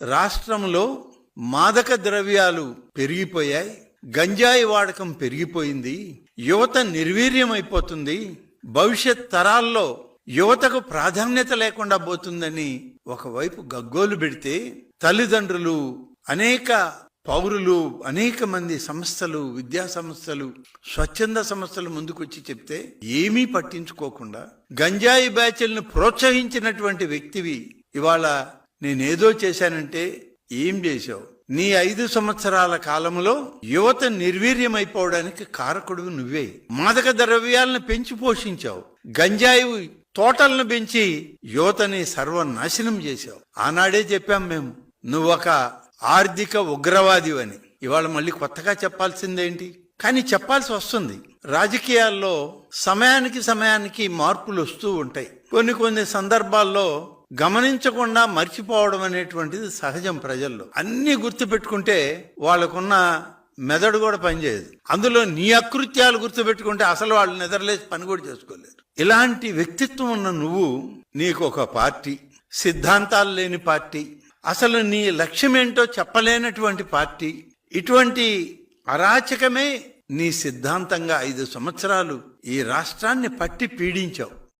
రాష్ట్రంలో మాదక ద్రవ్యాలు పెరిగిపోయాయి, గంజాయి వాడకం పెరిగిపోయింది, యువత నిర్వీర్యమైపోతుంది, భవిష్యత్ తరాల్లో యువతకు ప్రాధాన్యత లేకుండా పోతుందని ఒకవైపు గగ్గోలు పెడితే తల్లిదండ్రులు, అనేక పౌరులు, అనేక మంది సంస్థలు, విద్యా సంస్థలు, స్వచ్ఛంద సంస్థలు ముందుకొచ్చి చెప్తే ఏమీ పట్టించుకోకుండా గంజాయి బ్యాచ్లను ప్రోత్సహించినటువంటి వ్యక్తివి ఇవాళ నేనేదో చేశానంటే ఏం చేశావు? నీ 5 సంవత్సరాల కాలంలో యువత నిర్వీర్యమైపోవడానికి కారకుడు నువ్వే. మాదక ద్రవ్యాలను పెంచి పోషించావు, గంజాయి తోటలను పెంచి యువతని సర్వనాశనం చేశావు. ఆనాడే చెప్పాం మేము, నువ్వొక ఆర్థిక ఉగ్రవాదివని. ఇవాళ మళ్ళీ కొత్తగా చెప్పాల్సిందేంటి? కానీ చెప్పాల్సి వస్తుంది. రాజకీయాల్లో సమయానికి మార్పులు వస్తూ ఉంటాయి. కొన్ని సందర్భాల్లో గమనించకుండా మర్చిపోవడం అనేటువంటిది సహజం. ప్రజల్లో అన్ని గుర్తుపెట్టుకుంటే వాళ్ళకున్న మెదడు కూడా పనిచేయదు. అందులో నీ అకృత్యాలు గుర్తుపెట్టుకుంటే అసలు వాళ్ళు నిద్రలేసి పని కూడా చేసుకోలేరు. ఇలాంటి వ్యక్తిత్వం ఉన్న నువ్వు, నీకు ఒక పార్టీ, సిద్ధాంతాలు లేని పార్టీ, అసలు నీ లక్ష్యం ఏంటో చెప్పలేనటువంటి పార్టీ, ఇటువంటి అరాచకమే నీ సిద్ధాంతంగా 5 సంవత్సరాలు ఈ రాష్ట్రాన్ని పట్టి పీడించావు.